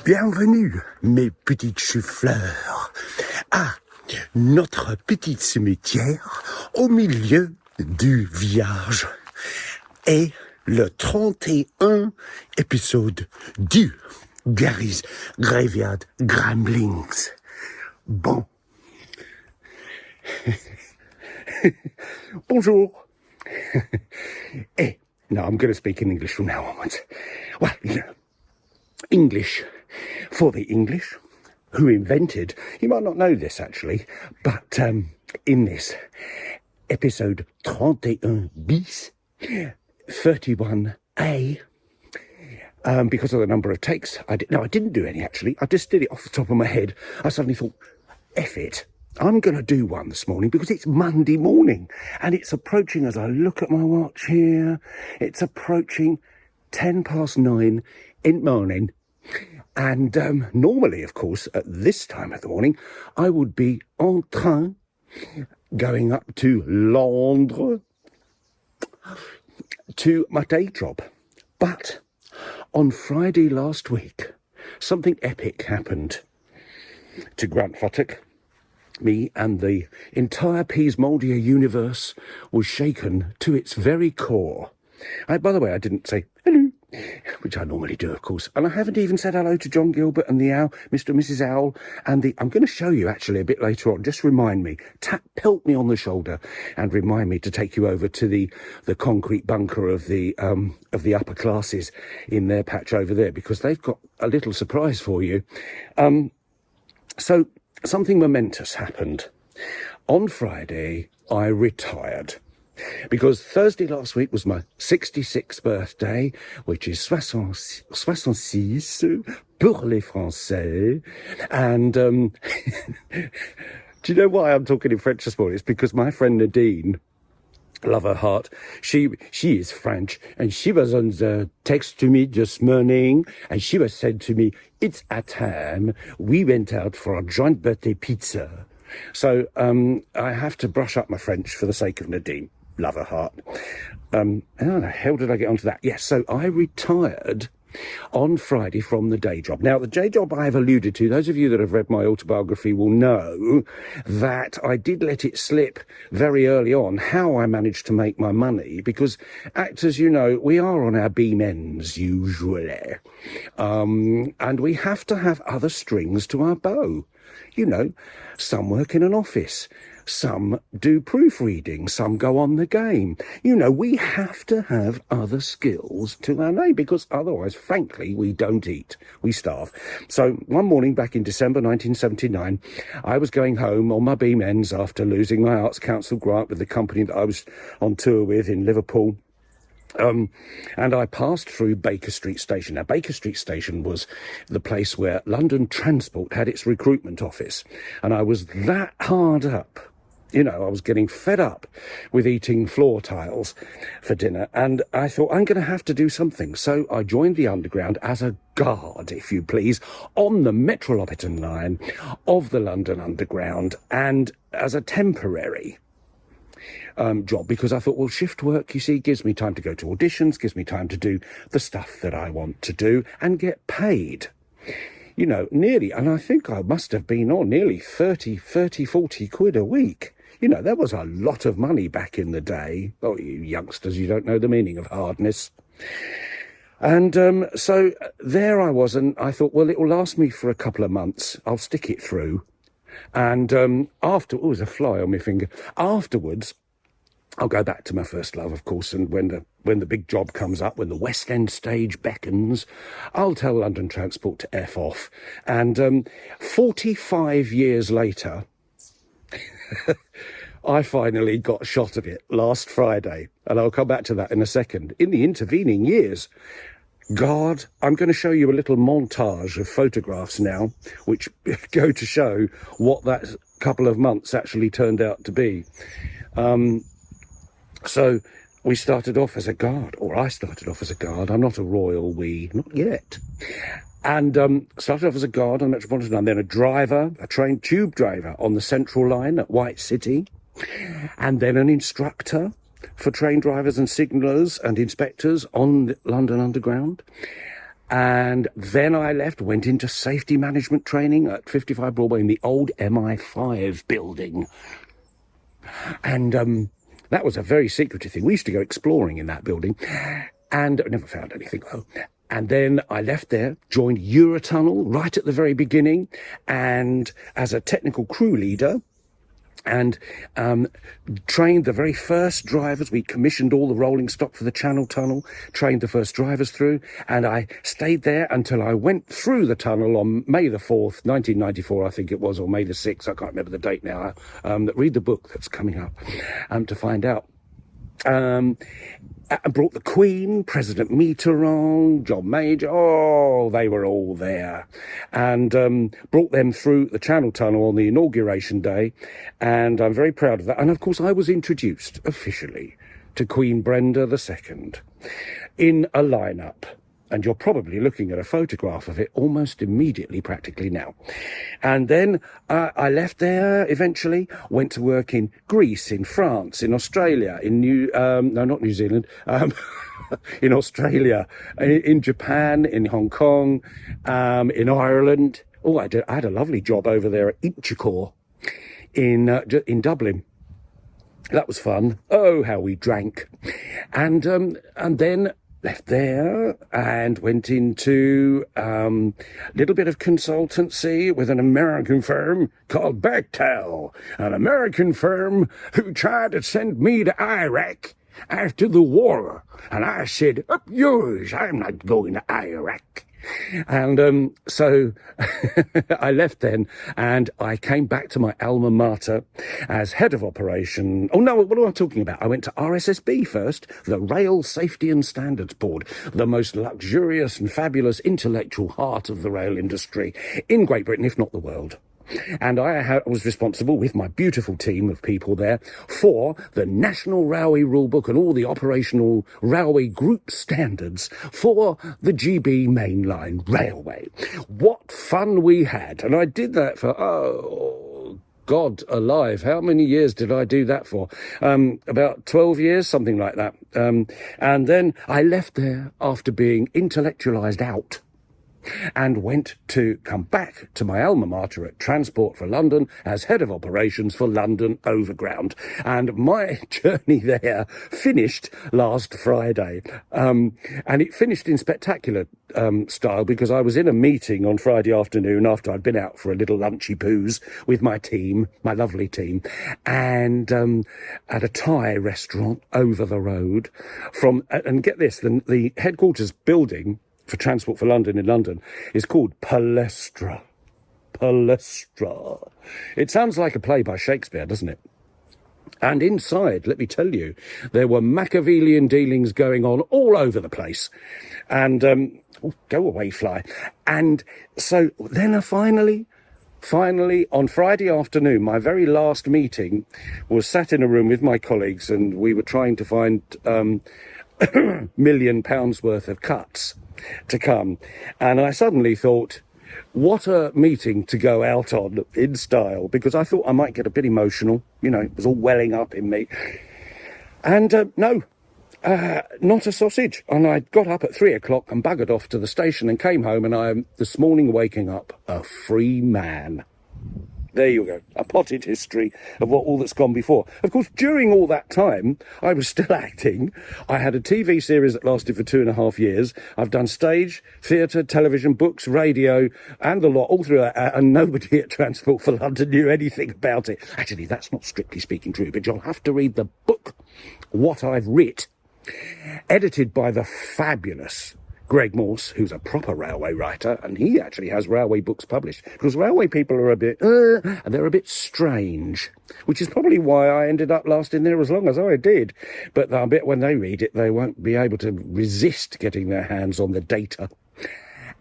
Bienvenue, mes petites choux-fleurs, à notre petite cimetière au milieu du village. Et le 31 épisode du Gary's Graveyard Gremlins. Bon. Bonjour. Hey, no, I'm going to speak in English from now onwards. Well, you know, English for the English, who invented, you might not know this actually, but in this episode 31 bis, 31A, because of the number of takes, I didn't do any actually, I just did it off the top of my head. I suddenly thought, F it, I'm going to do one this morning because it's Monday morning and it's approaching, as I look at my watch here, it's approaching 9:10 in the morning. And normally, of course, at this time of the morning, I would be en train going up to Londres to my day job. But on Friday last week, something epic happened to Grant Fottock. Me and the entire Peasmoldia universe was shaken to its very core. By the way, I didn't say hello, which I normally do, of course. And I haven't even said hello to John Gilbert and the owl, Mr. and Mrs. Owl, and I'm going to show you actually a bit later on. Just remind me, pelt me on the shoulder and remind me to take you over to the concrete bunker of the upper classes in their patch over there, because they've got a little surprise for you. So something momentous happened. On Friday, I retired. Because Thursday last week was my 66th birthday, which is 66 pour les Français. And do you know why I'm talking in French this morning? It's because my friend Nadine, love her heart, she is French, and she was on the text to me this morning, and she was said to me, it's at time, we went out for a joint birthday pizza. So I have to brush up my French for the sake of Nadine. Love her heart. How the hell did I get onto that? Yes, so I retired on Friday from the day job. Now, the day job I have alluded to, those of you that have read my autobiography will know that I did let it slip very early on how I managed to make my money, because actors, you know, we are on our beam ends usually. And we have to have other strings to our bow. You know, some work in an office, some do proofreading, some go on the game. You know, we have to have other skills to our name, because otherwise, frankly, we don't eat, we starve. So one morning back in December 1979, I was going home on my beam ends after losing my Arts Council grant with the company that I was on tour with in Liverpool. And I passed through Baker Street Station. Now, Baker Street Station was the place where London Transport had its recruitment office. And I was that hard up. You know, I was getting fed up with eating floor tiles for dinner. And I thought, I'm going to have to do something. So I joined the Underground as a guard, if you please, on the Metropolitan line of the London Underground, and as a temporary job, because I thought, well, shift work, you see, gives me time to go to auditions, gives me time to do the stuff that I want to do and get paid. You know, nearly, and I think I must have been on nearly 40 quid a week. You know, there was a lot of money back in the day. Oh, you youngsters, you don't know the meaning of hardness. And so there I was, and I thought, well, it will last me for a couple of months. I'll stick it through. And there's a fly on my finger. Afterwards, I'll go back to my first love, of course, and when the big job comes up, when the West End stage beckons, I'll tell London Transport to F off. And 45 years later, I finally got shot of it last Friday, and I'll come back to that in a second. In the intervening years, God, I'm going to show you a little montage of photographs now, which go to show what that couple of months actually turned out to be. So we started off as a guard, or I started off as a guard. I'm not a royal not yet. And started off as a guard on the Metropolitan Line, then a driver, a train tube driver on the Central Line at White City, and then an instructor for train drivers and signallers and inspectors on the London Underground. And then I left, went into safety management training at 55 Broadway in the old MI5 building. And that was a very secretive thing. We used to go exploring in that building and I never found anything, though. And then I left there, joined Eurotunnel right at the very beginning, and as a technical crew leader, and trained the very first drivers. We commissioned all the rolling stock for the Channel Tunnel, trained the first drivers through, and I stayed there until I went through the tunnel on May the 4th, 1994, I think it was, or May the 6th, I can't remember the date now. Read the book that's coming up to find out. I brought the Queen, President Mitterrand, John Major, they were all there. And brought them through the Channel Tunnel on the inauguration day. And I'm very proud of that. And of course, I was introduced officially to Queen Brenda II in a lineup. And you're probably looking at a photograph of it almost immediately, practically now. And then I left there eventually, went to work in Greece, in France, in Australia, in not New Zealand, in Australia, in Japan, in Hong Kong, in Ireland. I had a lovely job over there at Inchicore in Dublin. That was fun. Oh, how we drank. And then left there and went into a little bit of consultancy with an American firm called Bechtel, an American firm who tried to send me to Iraq after the war. And I said, up yours, I'm not going to Iraq. And so I left then and I came back to my alma mater as head of operation. Oh, no, what am I talking about? I went to RSSB first, the Rail Safety and Standards Board, the most luxurious and fabulous intellectual heart of the rail industry in Great Britain, if not the world. And I was responsible with my beautiful team of people there for the National Railway Rulebook and all the operational railway group standards for the GB Mainline Railway. What fun we had. And I did that for, God alive, how many years did I do that for? About 12 years, something like that. And then I left there after being intellectualized out and went to come back to my alma mater at Transport for London as head of operations for London Overground. And my journey there finished last Friday. And it finished in spectacular style because I was in a meeting on Friday afternoon after I'd been out for a little lunchy poos with my team, my lovely team, and at a Thai restaurant over the road from, and get this, the headquarters building for Transport for London in London is called Palestra. Palestra. It sounds like a play by Shakespeare, doesn't it? And inside, let me tell you, there were Machiavellian dealings going on all over the place. And, go away, fly. And so then finally, on Friday afternoon, my very last meeting was sat in a room with my colleagues and we were trying to find £1 million worth of cuts to come. And I suddenly thought, what a meeting to go out on in style, because I thought I might get a bit emotional. You know, it was all welling up in me. And no, not a sausage. And I got up at 3 o'clock and buggered off to the station and came home, and I am this morning waking up a free man. There you go, a potted history of all that's gone before. Of course, during all that time, I was still acting. I had a TV series that lasted for 2.5 years. I've done stage, theatre, television, books, radio, and the lot, all through that, and nobody at Transport for London knew anything about it. Actually, that's not strictly speaking true, but you'll have to read the book, What I've Writ, edited by the fabulous Greg Morse, who's a proper railway writer, and he actually has railway books published, because railway people are a bit, and they're a bit strange, which is probably why I ended up lasting there as long as I did. But I bet when they read it, they won't be able to resist getting their hands on the data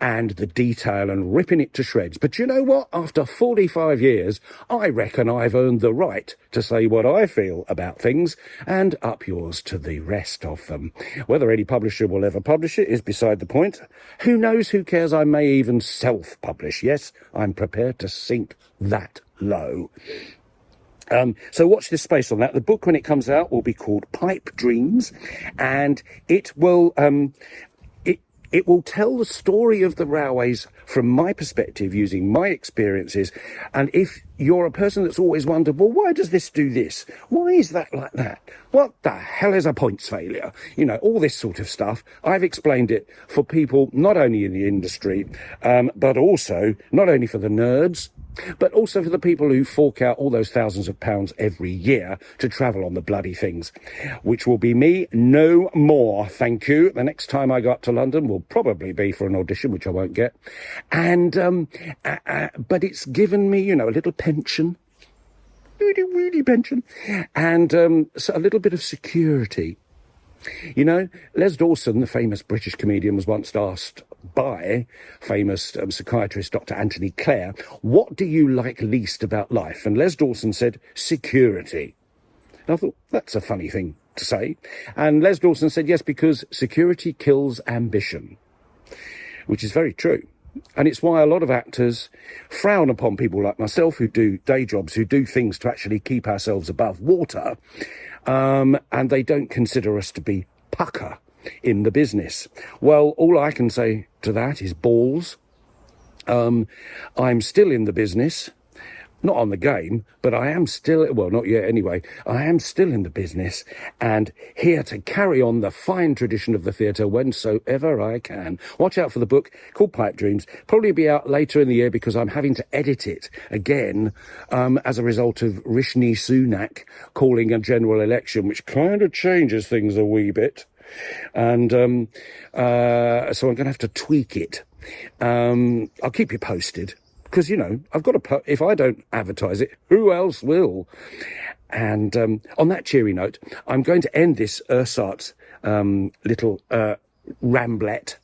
and the detail and ripping it to shreds. But you know what? After 45 years, I reckon I've earned the right to say what I feel about things, and up yours to the rest of them. Whether any publisher will ever publish it is beside the point. Who knows, who cares? I may even self-publish. Yes, I'm prepared to sink that low. So watch this space on that. The book, when it comes out, will be called Pipe Dreams, and it will... It will tell the story of the railways from my perspective, using my experiences. And if you're a person that's always wondered, well, why does this do this? Why is that like that? What the hell is a points failure? You know, all this sort of stuff. I've explained it for people not only in the industry, but also not only for the nerds, but also for the people who fork out all those thousands of pounds every year to travel on the bloody things, which will be me no more, thank you. The next time I go up to London will probably be for an audition, which I won't get. And, but it's given me, you know, a little pension, really pension, and so a little bit of security. You know, Les Dawson, the famous British comedian, was once asked by famous psychiatrist Dr. Anthony Clare, what do you like least about life? And Les Dawson said, security. And I thought, that's a funny thing to say. And Les Dawson said, yes, because security kills ambition, which is very true. And it's why a lot of actors frown upon people like myself who do day jobs, who do things to actually keep ourselves above water. And they don't consider us to be pucker in the business. Well, all I can say to that is balls. I'm still in the business. Not on the game, but I am still, well, not yet anyway, I am still in the business and here to carry on the fine tradition of the theatre whensoever I can. Watch out for the book called Pipe Dreams. Probably be out later in the year because I'm having to edit it again as a result of Rishi Sunak calling a general election, which kind of changes things a wee bit. And so I'm going to have to tweak it. I'll keep you posted. Because, you know, I've got to, if I don't advertise it, who else will? And on that cheery note, I'm going to end this Ursart little ramblet.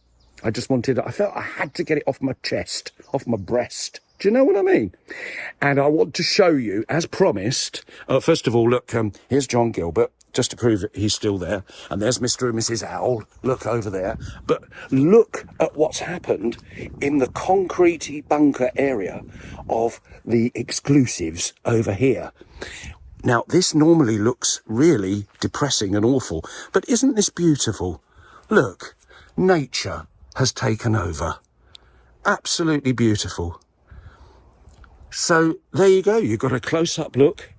I felt I had to get it off my chest, off my breast. Do you know what I mean? And I want to show you, as promised, first of all, look, here's John Gilbert, just to prove that he's still there. And there's Mr. and Mrs. Owl, look over there. But look at what's happened in the concretey bunker area of the exclusives over here. Now, this normally looks really depressing and awful, but isn't this beautiful? Look, nature has taken over. Absolutely beautiful. So there you go. You've got a close-up look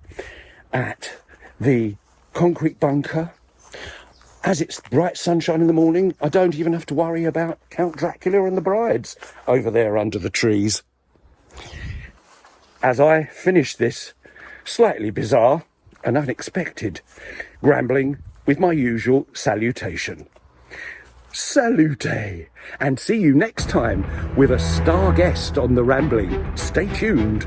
at the concrete bunker. As it's bright sunshine in the morning, I don't even have to worry about Count Dracula and the brides over there under the trees. As I finish this slightly bizarre and unexpected rambling with my usual salutation. Salute! And see you next time with a star guest on The Rambling. Stay tuned.